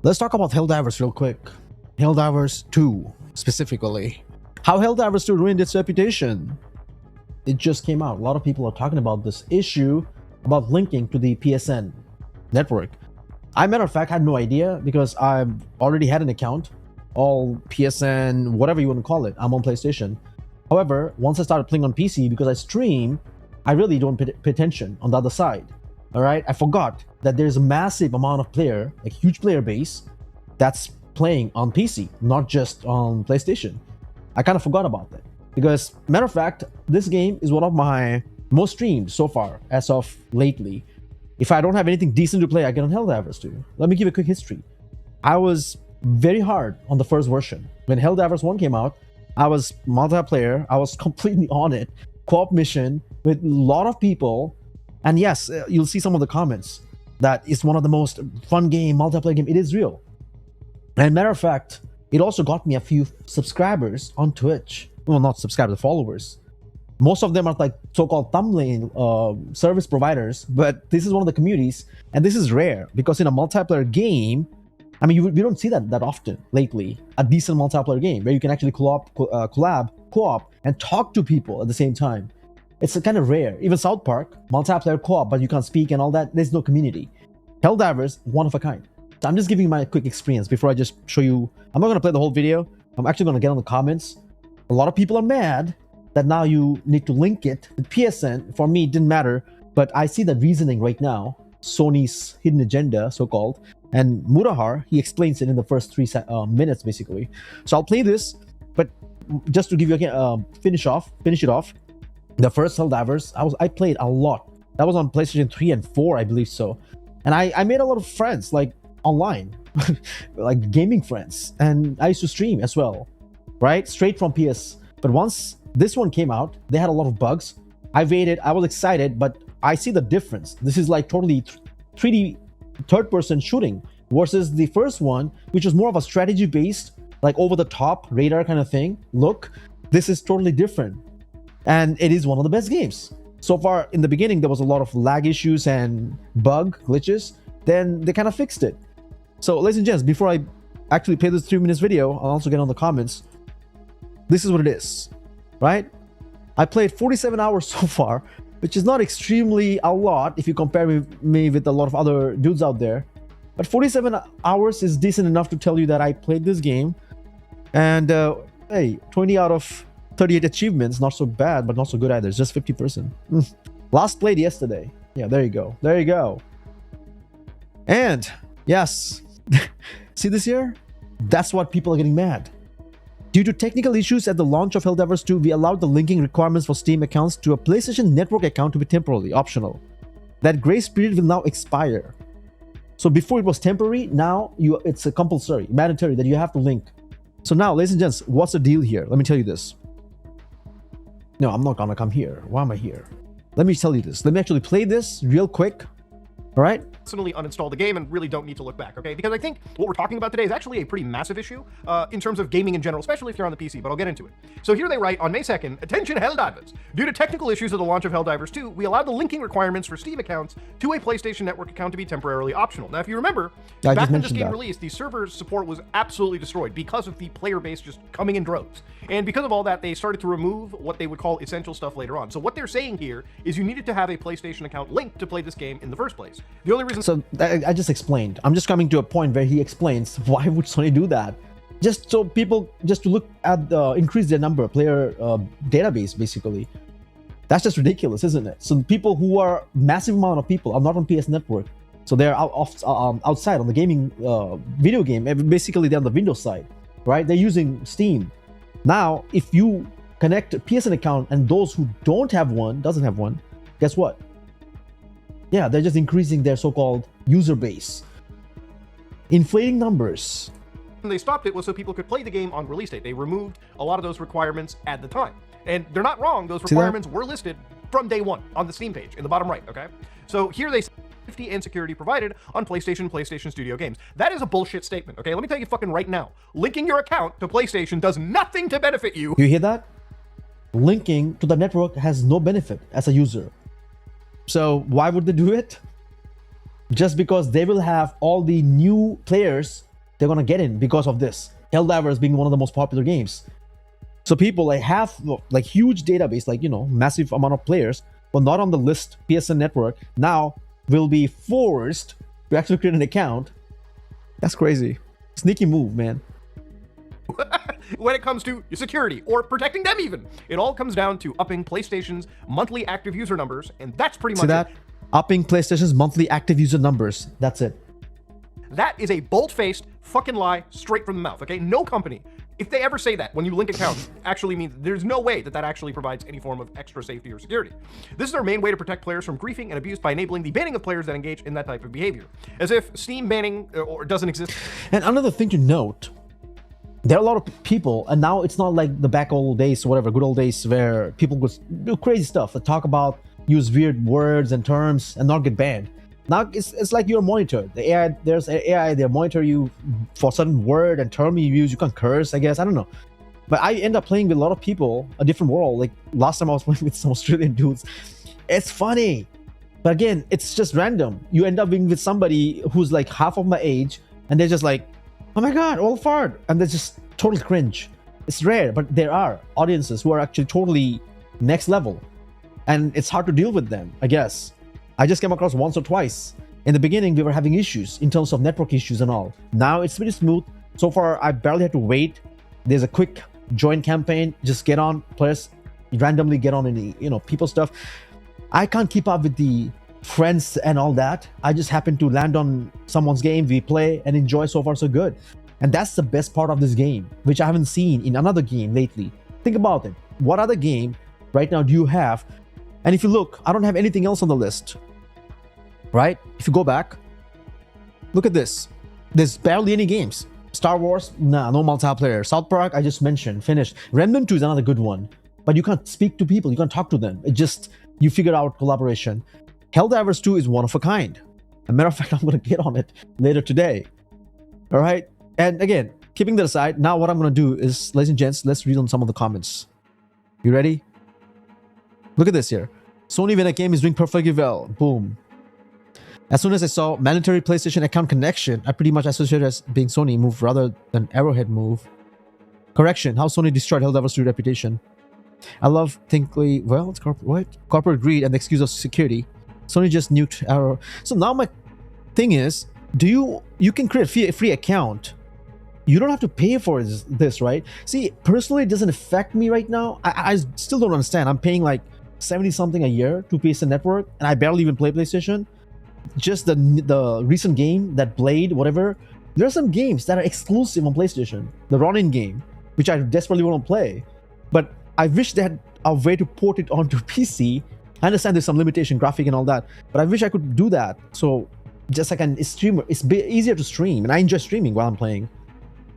Let's talk about Helldivers real quick. Helldivers 2, specifically. How Helldivers 2 ruined its reputation. It just came out. A lot of people are talking about this issue about linking to the PSN network. I, matter of fact, had no idea because I've already had an account. All PSN, whatever you want to call it. I'm on PlayStation. However, once I started playing on PC, because I stream, I really don't pay attention on the other side. All right, I forgot that there's a massive amount of player, like huge player base, that's playing on PC, not just on PlayStation. I kind of forgot about that because, matter of fact, this game is one of my most streamed so far as of lately. If I don't have anything decent to play, I get on Helldivers 2. Let me give a quick history. I was very hard on the first version. When Helldivers 1 came out, I was multiplayer. I was completely on it. Co-op mission with a lot of people. And yes, you'll see some of the comments that it's one of the most fun game, multiplayer game. It is real. And matter of fact, it also got me a few subscribers on Twitch. Well, not subscribers, followers. Most of them are like so-called thumbnail service providers, but this is one of the communities, and this is rare because in a multiplayer game, I mean, we don't see that often lately. A decent multiplayer game where you can actually collab, co-op, and talk to people at the same time. It's kind of rare. Even South Park, multiplayer co-op, but you can't speak and all that. There's no community. Helldivers, one of a kind. So I'm just giving you my quick experience before I just show you. I'm not going to play the whole video. I'm actually going to get on the comments. A lot of people are mad that now you need to link it with PSN. For me, it didn't matter, but I see the reasoning right now. Sony's hidden agenda, so-called. And Murahar, he explains it in the first 3 minutes, basically. So I'll play this, but just to give you again, finish it off. The first Helldivers, I played a lot. That was on PlayStation 3 and 4, I believe so. And I made a lot of friends, like online, like gaming friends. And I used to stream as well, right? Straight from PS. But once this one came out, they had a lot of bugs. I waited, I was excited, but I see the difference. This is like totally 3D third-person shooting versus the first one, which was more of a strategy-based, like over-the-top radar kind of thing. Look, this is totally different. And it is one of the best games. So far, in the beginning, there was a lot of lag issues and bug glitches. Then they kind of fixed it. So, ladies and gents, before I actually play this 3 minutes video, I'll also get on the comments. This is what it is, right? I played 47 hours so far, which is not extremely a lot if you compare me with a lot of other dudes out there. But 47 hours is decent enough to tell you that I played this game. And, hey, 20 out of 38 achievements, not so bad, but not so good either. It's just 50%. Last played yesterday. Yeah, there you go. There you go. And, yes, see this here? That's what people are getting mad. Due to technical issues at the launch of Helldivers 2, we allowed the linking requirements for Steam accounts to a PlayStation Network account to be temporarily optional. That grace period will now expire. So before it was temporary, now it's a compulsory, mandatory that you have to link. So now, ladies and gents, what's the deal here? Let me tell you this. No, I'm not gonna come here. Why am I here? Let me tell you this. Let me actually play this real quick. All right? Personally uninstall the game and really don't need to look back, okay? Because I think what we're talking about today is actually a pretty massive issue in terms of gaming in general, especially if you're on the PC, but I'll get into it. So here they write, on May 2nd, attention Helldivers. Due to technical issues at the launch of Helldivers 2, we allowed the linking requirements for Steam accounts to a PlayStation Network account to be temporarily optional. Now, if you remember, back when this game released, the server support was absolutely destroyed because of the player base just coming in droves. And because of all that, they started to remove what they would call essential stuff later on. So what they're saying here is you needed to have a PlayStation account linked to play this game in the first place. The only reason... So I just explained. I'm just coming to a point where he explains why would Sony do that? Just so people, just to look at increase their number, player database, basically. That's just ridiculous, isn't it? So people who are massive amount of people are not on PS Network. So they're outside on the gaming video game. Basically, they're on the Windows side, right? They're using Steam. Now, if you connect a PSN account and those who doesn't have one, guess what? Yeah, they're just increasing their so-called user base. Inflating numbers. When they stopped it was so people could play the game on release date. They removed a lot of those requirements at the time. And they're not wrong, those requirements were listed from day one on the Steam page in the bottom right, okay? So here they say safety and security provided on PlayStation Studio games. That is a bullshit statement, okay? Let me tell you fucking right now. Linking your account to PlayStation does nothing to benefit you. You hear that? Linking to the network has no benefit as a user. So why would they do it? Just because they will have all the new players they're gonna get in because of this. Helldivers being one of the most popular games. So people like have like huge database, like, you know, massive amount of players, but not on the list PSN network, now will be forced to actually create an account. That's crazy. Sneaky move, man. When it comes to security or protecting them even. It all comes down to upping PlayStation's monthly active user numbers, and that's pretty much See that? it. Upping PlayStation's monthly active user numbers. That's it. That is a bold-faced fucking lie straight from the mouth, okay? No company, if they ever say that when you link accounts, actually means there's no way that that actually provides any form of extra safety or security. This is their main way to protect players from griefing and abuse by enabling the banning of players that engage in that type of behavior. As if Steam banning or doesn't exist. And another thing to note, there are a lot of people, and now it's not like the back old days or whatever, good old days where people would do crazy stuff, that talk about, use weird words and terms and not get banned. Now it's like you're monitored. The AI, there's an AI, they monitor you for certain word and term you use. You can curse, I guess, I don't know. But I end up playing with a lot of people, a different world. Like last time I was playing with some Australian dudes. It's funny. But again, it's just random. You end up being with somebody who's like half of my age, and they're just like, oh my god, all fart, and they're just totally cringe. It's rare, but there are audiences who are actually totally next level, and it's hard to deal with them, I guess. I just came across once or twice. In the beginning, we were having issues in terms of network issues and all. Now it's pretty smooth. So far, I barely had to wait. There's a quick join campaign. Just get on, players randomly get on any, you know, people stuff. I can't keep up with the friends and all that. I just happen to land on someone's game, we play and enjoy. So far so good. And that's the best part of this game, which I haven't seen in another game lately. Think about it. What other game right now do you have? And if you look, I don't have anything else on the list, right? If you go back, look at this. There's barely any games. Star Wars, nah, no multiplayer. South Park, I just mentioned, finished. Remnant 2 is another good one, but you can't speak to people, you can't talk to them. It just, you figure out collaboration. Helldivers 2 is one of a kind. As a matter of fact, I'm gonna get on it later today. All right, and again, keeping that aside, now what I'm gonna do is, ladies and gents, let's read on some of the comments. You ready? Look at this here. Sony when a game is doing perfectly well. Boom. As soon as I saw mandatory PlayStation account connection, I pretty much associated as being Sony move rather than Arrowhead move. Correction, how Sony destroyed Helldivers 2 reputation. I love thinkly, well, it's corporate greed and the excuse of security. Sony just nuked Arrow. So now my thing is, you can create a free account. You don't have to pay for this, right? See, personally, it doesn't affect me right now. I still don't understand. I'm paying like 70 something a year to PSN network, and I barely even play PlayStation. Just the recent game, that Blade, whatever, there are some games that are exclusive on PlayStation. The Ronin game, which I desperately want to play, but I wish they had a way to port it onto PC. I understand there's some limitation, graphic and all that, but I wish I could do that. So just like an streamer, it's easier to stream, and I enjoy streaming while I'm playing.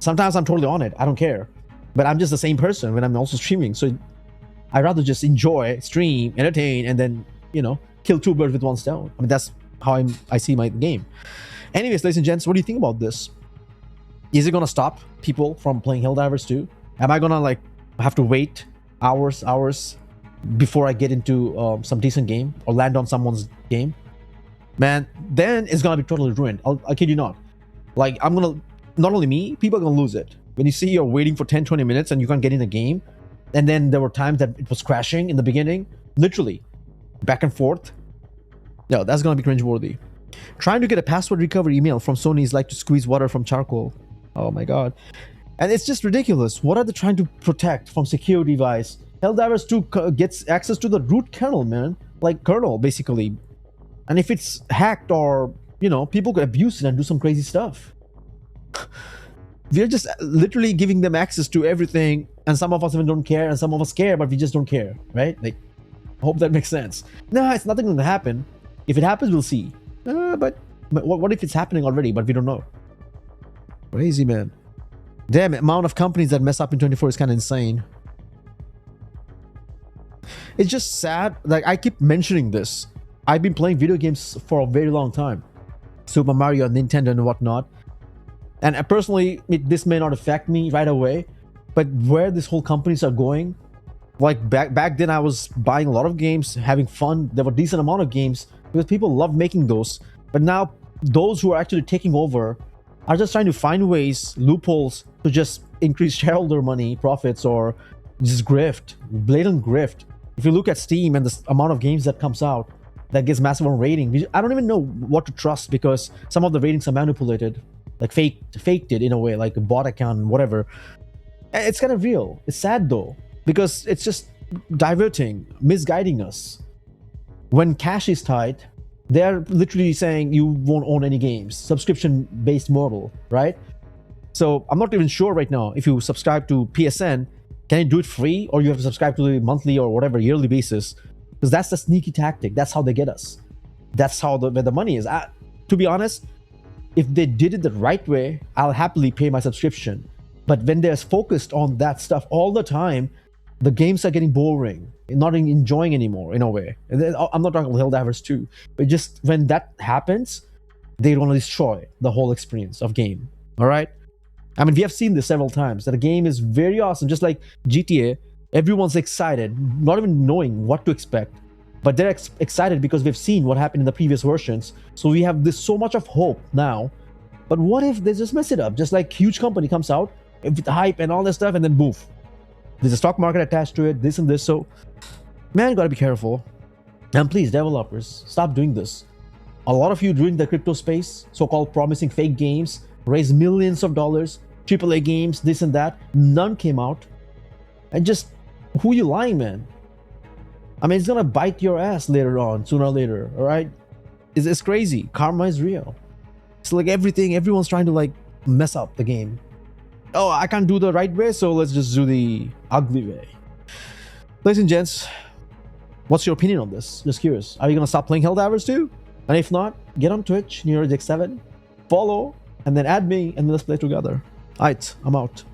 Sometimes I'm totally on it, I don't care, but I'm just the same person when I'm also streaming. So I'd rather just enjoy, stream, entertain, and then, you know, kill two birds with one stone. I mean, that's how I see my game. Anyways, ladies and gents, what do you think about this? Is it gonna stop people from playing Helldivers 2? Am I gonna like have to wait hours before I get into some decent game or land on someone's game? Man, then it's gonna be totally ruined. I'll kid you not. Like, I'm gonna, not only me, people are gonna lose it. When you see you're waiting for 10-20 minutes and you can't get in the game, and then there were times that it was crashing in the beginning, literally back and forth. No, that's gonna be cringeworthy. Trying to get a password recovery email from Sony is like to squeeze water from charcoal. Oh my god. And it's just ridiculous. What are they trying to protect from security wise? Helldivers 2 gets access to the root kernel, man. Like kernel, basically. And if it's hacked or, you know, people could abuse it and do some crazy stuff. We're just literally giving them access to everything, and some of us even don't care, and some of us care, but we just don't care, right? Like, I hope that makes sense. Nah, it's nothing gonna happen. If it happens, we'll see. But what if it's happening already, but we don't know? Crazy, man. Damn, amount of companies that mess up in 24 is kind of insane. It's just sad. Like, I keep mentioning this. I've been playing video games for a very long time. Super Mario, Nintendo, and whatnot. And personally, this may not affect me right away, but where this whole companies are going, like back then I was buying a lot of games, having fun. There were a decent amount of games because people love making those. But now those who are actually taking over are just trying to find ways, loopholes to just increase shareholder money, profits, or just grift, blatant grift. If you look at Steam and the amount of games that comes out that gets massive on rating, I don't even know what to trust because some of the ratings are manipulated, like faked it in a way, like a bot account, whatever. It's kind of real. It's sad though, because it's just diverting, misguiding us. When cash is tight, they're literally saying you won't own any games, subscription-based model, right? So I'm not even sure right now if you subscribe to PSN, can you do it free, or you have to subscribe to the monthly or whatever yearly basis? Because that's the sneaky tactic. That's how they get us. That's how where the money is. To be honest, if they did it the right way, I'll happily pay my subscription. But when they're focused on that stuff all the time, the games are getting boring, not enjoying anymore in a way. And then, I'm not talking about Helldivers 2, but just when that happens, they want to destroy the whole experience of game. All right. I mean, we have seen this several times that a game is very awesome, just like GTA. Everyone's excited, not even knowing what to expect, but they're excited because we've seen what happened in the previous versions. So we have this so much of hope now. But what if they just mess it up? Just like huge company comes out with the hype and all that stuff, and then boom, there's a stock market attached to it, this and this. So, man, gotta be careful. And please, developers, stop doing this. A lot of you doing the crypto space, so-called promising fake games, raise millions of dollars, AAA games, this and that. None came out. And just, who you lying, man? I mean, it's gonna bite your ass later on, sooner or later, all right? It's crazy. Karma is real. It's like everyone's trying to like mess up the game. Oh, I can't do the right way, so let's just do the ugly way. Ladies and gents, what's your opinion on this? Just curious. Are you gonna stop playing Helldivers 2? And if not, get on Twitch, NeoReject7, follow, and then add me, and let's play together. Alright, I'm out.